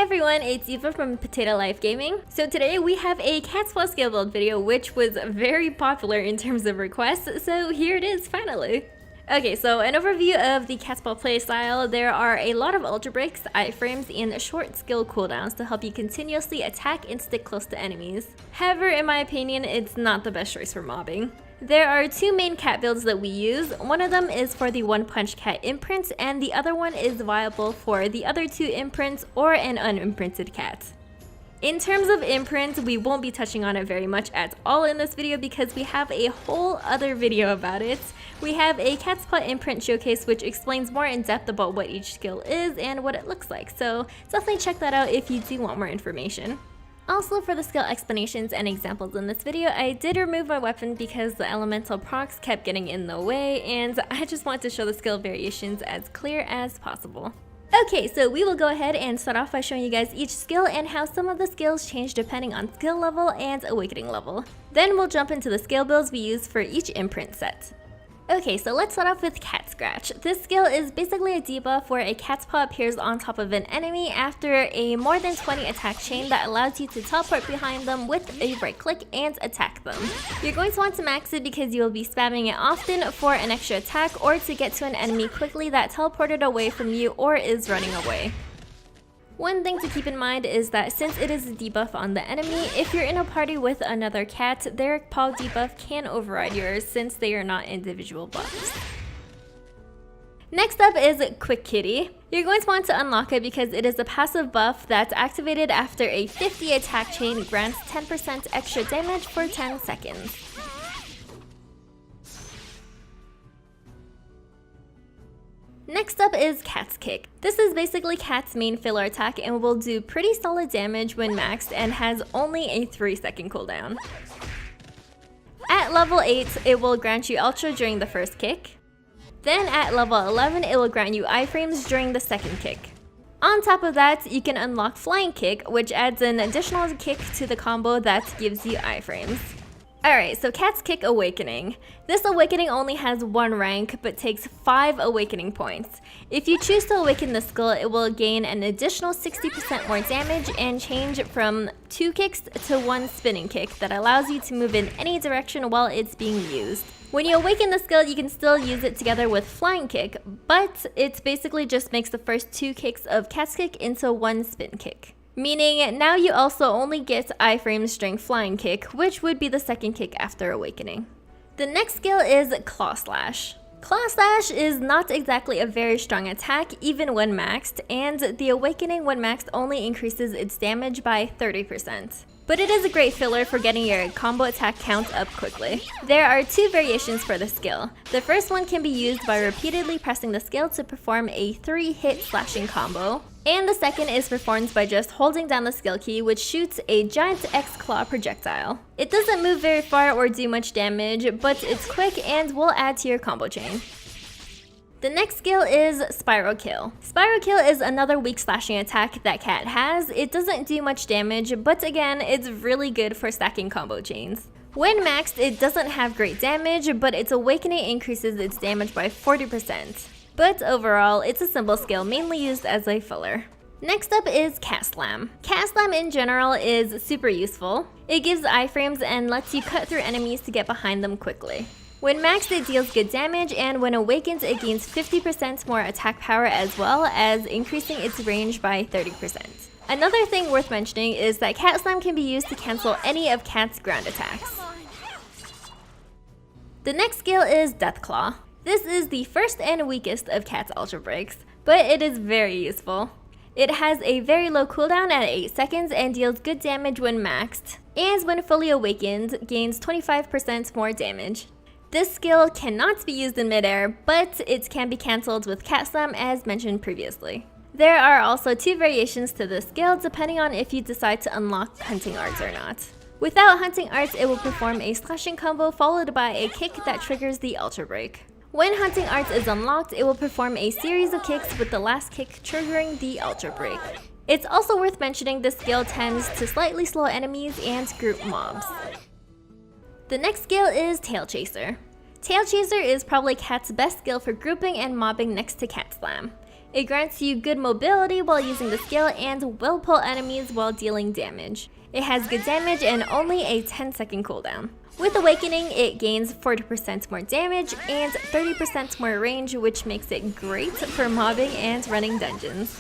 everyone, it's Eva from PotatoLifeGaming. So today we have a Catspaw skill build video which was very popular in terms of requests, so here it is finally. Okay, so an overview of the Catspaw playstyle. There are a lot of ultra breaks, iframes, and short skill cooldowns to help you continuously attack and stick close to enemies. However, in my opinion, it's not the best choice for mobbing. There are two main cat builds that we use. One of them is for the one punch cat imprint, and the other one is viable for the other two imprints or an unimprinted cat. In terms of imprints, we won't be touching on it very much at all in this video because we have a whole other video about it. We have a Catspaw imprint showcase which explains more in depth about what each skill is and what it looks like, so definitely check that out if you do want more information. Also, for the skill explanations and examples in this video, I did remove my weapon because the elemental procs kept getting in the way, and I just want to show the skill variations as clear as possible. Okay, so we will go ahead and start off by showing you guys each skill and how some of the skills change depending on skill level and awakening level. Then we'll jump into the skill builds we use for each imprint set. Okay, so let's start off with Cat Scratch. This skill is basically a debuff where a cat's paw appears on top of an enemy after a more than 20 attack chain that allows you to teleport behind them with a right click and attack them. You're going to want to max it because you will be spamming it often for an extra attack or to get to an enemy quickly that teleported away from you or is running away. One thing to keep in mind is that since it is a debuff on the enemy, if you're in a party with another cat, their paw debuff can override yours since they are not individual buffs. Next up is Quick Kitty. You're going to want to unlock it because it is a passive buff that's activated after a 50 attack chain grants 10% extra damage for 10 seconds. Next up is Catz Kick. This is basically Cat's main filler attack and will do pretty solid damage when maxed and has only a 3-second cooldown. At level 8, it will grant you Ultra during the first kick. Then at level 11, it will grant you iframes during the second kick. On top of that, you can unlock Flying Kick, which adds an additional kick to the combo that gives you iframes. Alright, so Catz Kick Awakening. This awakening only has 1 rank, but takes 5 awakening points. If you choose to awaken the skill, it will gain an additional 60% more damage and change from 2 kicks to 1 spinning kick that allows you to move in any direction while it's being used. When you awaken the skill, you can still use it together with Flying Kick, but it basically just makes the first 2 kicks of Catz Kick into 1 spin kick. Meaning, now you also only get iframes during Flying Kick, which would be the second kick after awakening. The next skill is Claw Slash. Claw Slash is not exactly a very strong attack even when maxed, and the awakening when maxed only increases its damage by 30%. But it is a great filler for getting your combo attack count up quickly. There are 2 variations for the skill. The first one can be used by repeatedly pressing the skill to perform a 3-hit slashing combo. And the second is performed by just holding down the skill key, which shoots a giant X-Claw projectile. It doesn't move very far or do much damage, but it's quick and will add to your combo chain. The next skill is Spiral Kill. Spiral Kill is another weak slashing attack that Cat has. It doesn't do much damage, but again, it's really good for stacking combo chains. When maxed, it doesn't have great damage, but its awakening increases its damage by 40%. But overall, it's a simple skill mainly used as a filler. Next up is Cat Slam. Cat Slam in general is super useful. It gives iframes and lets you cut through enemies to get behind them quickly. When maxed, it deals good damage, and when awakens, it gains 50% more attack power as well as increasing its range by 30%. Another thing worth mentioning is that Cat Slam can be used to cancel any of Cat's ground attacks. The next skill is Deathclaw. This is the first and weakest of Cat's Ultra Breaks, but it is very useful. It has a very low cooldown at 8 seconds and deals good damage when maxed, and when fully awakened, gains 25% more damage. This skill cannot be used in midair, but it can be cancelled with Cat Slam as mentioned previously. There are also 2 variations to this skill depending on if you decide to unlock Hunting Arts or not. Without Hunting Arts, it will perform a slashing combo followed by a kick that triggers the Ultra Break. When Hunting Arts is unlocked, it will perform a series of kicks with the last kick triggering the Ultra Break. It's also worth mentioning this skill tends to slightly slow enemies and group mobs. The next skill is Tail Chaser. Tail Chaser is probably Cat's best skill for grouping and mobbing next to Cat Slam. It grants you good mobility while using the skill and will pull enemies while dealing damage. It has good damage and only a 10-second cooldown. With Awakening, it gains 40% more damage and 30% more range, which makes it great for mobbing and running dungeons.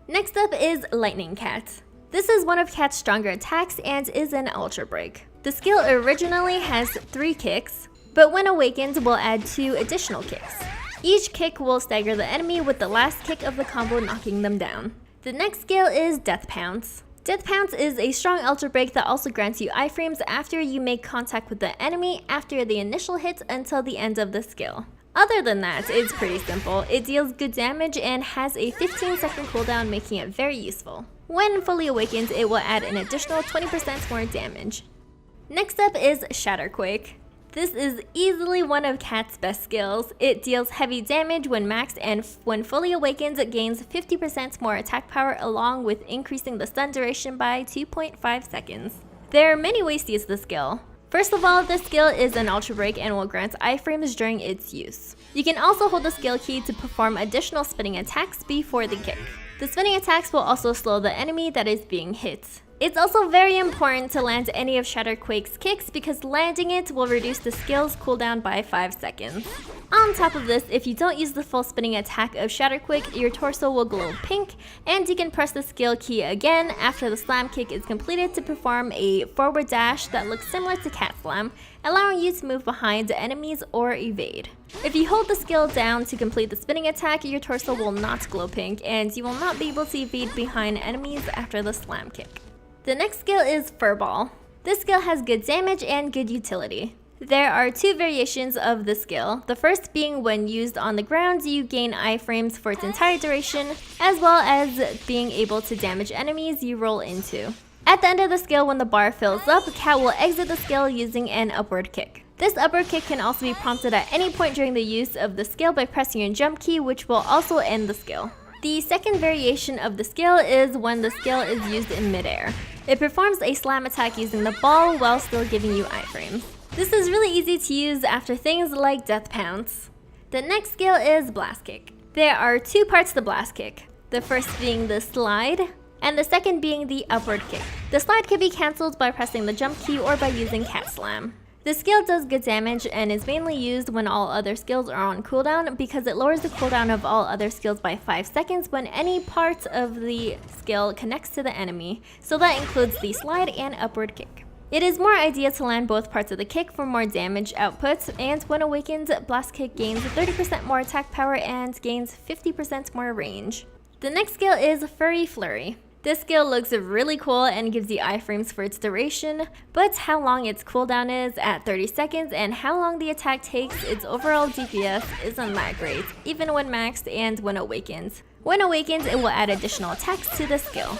Next up is Lightning Cat. This is one of Cat's stronger attacks and is an Ultra Break. The skill originally has 3 kicks, but when awakened will add 2 additional kicks. Each kick will stagger the enemy with the last kick of the combo knocking them down. The next skill is Deathpounce. Deathpounce is a strong Ultra Break that also grants you iframes after you make contact with the enemy after the initial hit until the end of the skill. Other than that, it's pretty simple. It deals good damage and has a 15-second cooldown, making it very useful. When fully awakened, it will add an additional 20% more damage. Next up is Shatterquake. This is easily one of Cat's best skills. It deals heavy damage when maxed, and when fully awakened, it gains 50% more attack power along with increasing the stun duration by 2.5 seconds. There are many ways to use the skill. First of all, this skill is an Ultra Break and will grant iframes during its use. You can also hold the skill key to perform additional spinning attacks before the kick. The spinning attacks will also slow the enemy that is being hit. It's also very important to land any of Shatterquake's kicks because landing it will reduce the skill's cooldown by 5 seconds. On top of this, if you don't use the full spinning attack of Shatterquake, your torso will glow pink, and you can press the skill key again after the slam kick is completed to perform a forward dash that looks similar to Cat Slam, allowing you to move behind enemies or evade. If you hold the skill down to complete the spinning attack, your torso will not glow pink, and you will not be able to evade behind enemies after the slam kick. The next skill is Furball. This skill has good damage and good utility. There are 2 variations of the skill, the first being when used on the ground you gain iframes for its entire duration, as well as being able to damage enemies you roll into. At the end of the skill, when the bar fills up, Cat will exit the skill using an upward kick. This upward kick can also be prompted at any point during the use of the skill by pressing your jump key, which will also end the skill. The second variation of the skill is when the skill is used in midair. It performs a slam attack using the ball while still giving you iframes. This is really easy to use after things like Deathpounce. The next skill is Blast Kick. There are 2 parts to Blast Kick, the first being the slide, and the second being the upward kick. The slide can be cancelled by pressing the jump key or by using Cat Slam. The skill does good damage and is mainly used when all other skills are on cooldown because it lowers the cooldown of all other skills by 5 seconds when any part of the skill connects to the enemy, so that includes the slide and upward kick. It is more ideal to land both parts of the kick for more damage output, and when awakened, Blast Kick gains 30% more attack power and gains 50% more range. The next skill is Furry Flurry. This skill looks really cool and gives you iframes for its duration, but how long its cooldown is at 30 seconds and how long the attack takes, its overall DPS isn't that great, even when maxed and when awakened. When awakened, it will add additional attacks to the skill.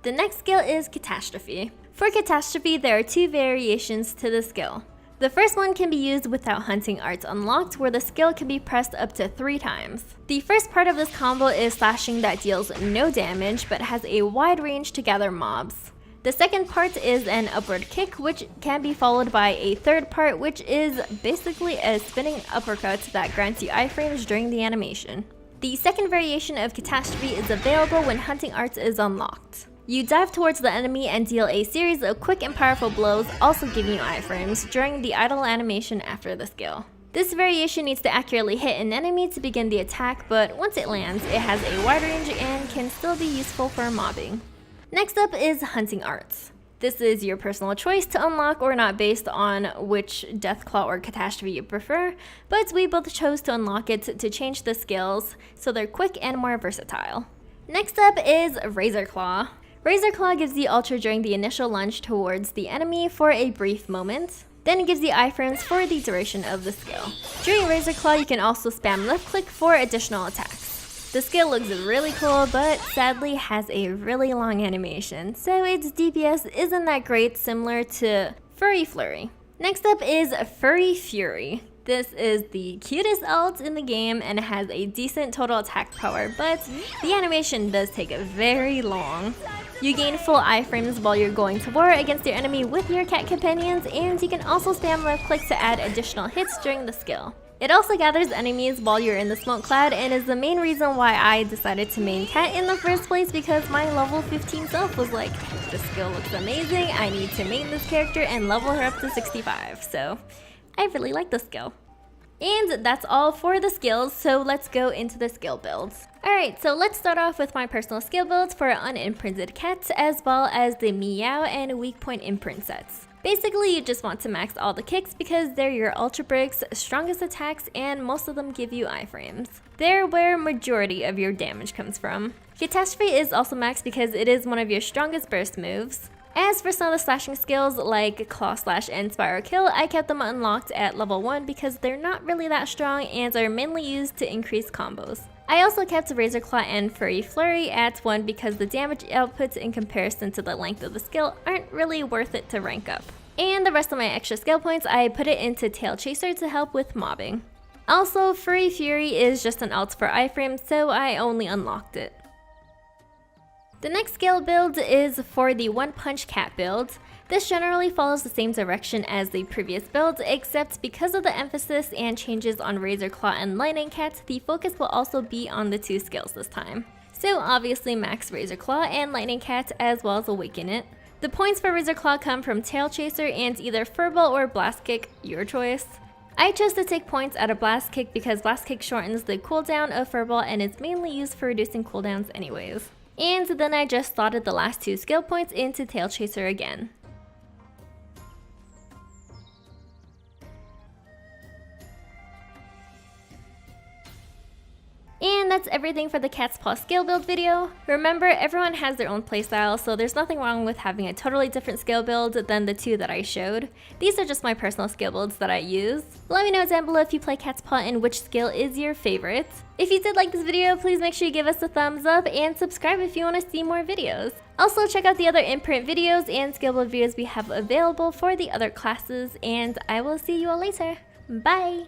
The next skill is Catastrophe. For Catastrophe, there are 2 variations to the skill. The first one can be used without hunting arts unlocked, where the skill can be pressed up to 3 times. The first part of this combo is slashing that deals no damage but has a wide range to gather mobs. The second part is an upward kick, which can be followed by a third part, which is basically a spinning uppercut that grants you iframes during the animation. The second variation of Catastrophe is available when hunting arts is unlocked. You dive towards the enemy and deal a series of quick and powerful blows, also giving you iframes during the idle animation after the skill. This variation needs to accurately hit an enemy to begin the attack, but once it lands, it has a wide range and can still be useful for mobbing. Next up is Hunting Arts. This is your personal choice to unlock or not based on which Deathclaw or Catastrophe you prefer, but we both chose to unlock it to change the skills so they're quick and more versatile. Next up is Razor Claw. Razor Claw gives you Ultra during the initial lunge towards the enemy for a brief moment, then gives you iframes for the duration of the skill. During Razor Claw, you can also spam left click for additional attacks. The skill looks really cool, but sadly has a really long animation, so its DPS isn't that great, similar to Furry Flurry. Next up is Furry Fury. This is the cutest ult in the game and has a decent total attack power, but the animation does take very long. You gain full iframes while you're going to war against your enemy with your cat companions, and you can also spam left click to add additional hits during the skill. It also gathers enemies while you're in the smoke cloud and is the main reason why I decided to main Cat in the first place, because my level 15 self was like, this skill looks amazing, I need to main this character and level her up to 65, so I really like this skill. And that's all for the skills, so let's go into the skill builds. Alright, so let's start off with my personal skill builds for unimprinted cats, as well as the meow and weak point imprint sets. Basically, you just want to max all the kicks because they're your ultra breaks, strongest attacks, and most of them give you iframes. They're where majority of your damage comes from. Catastrophe is also maxed because it is one of your strongest burst moves. As for some of the slashing skills like Claw Slash and Spiral Kill, I kept them unlocked at level 1 because they're not really that strong and are mainly used to increase combos. I also kept Razor Claw and Furry Flurry at 1 because the damage outputs in comparison to the length of the skill aren't really worth it to rank up. And the rest of my extra skill points, I put it into Tail Chaser to help with mobbing. Also, Furry Fury is just an alt for iframes, so I only unlocked it. The next skill build is for the One Punch Cat build. This generally follows the same direction as the previous build, except because of the emphasis and changes on Razor Claw and Lightning Cat, the focus will also be on the 2 skills this time. So obviously max Razor Claw and Lightning Cat as well as Awaken It. The points for Razor Claw come from Tail Chaser and either Furball or Blast Kick, your choice. I chose to take points out of Blast Kick because Blast Kick shortens the cooldown of Furball and is mainly used for reducing cooldowns anyways. And then I just slotted the last 2 skill points into Tail Chaser again. And that's everything for the Catspaw skill build video. Remember, everyone has their own playstyle, so there's nothing wrong with having a totally different skill build than the 2 that I showed. These are just my personal skill builds that I use. Let me know down below if you play Catspaw and which skill is your favorite. If you did like this video, please make sure you give us a thumbs up and subscribe if you want to see more videos. Also, check out the other imprint videos and skill build videos we have available for the other classes, and I will see you all later. Bye!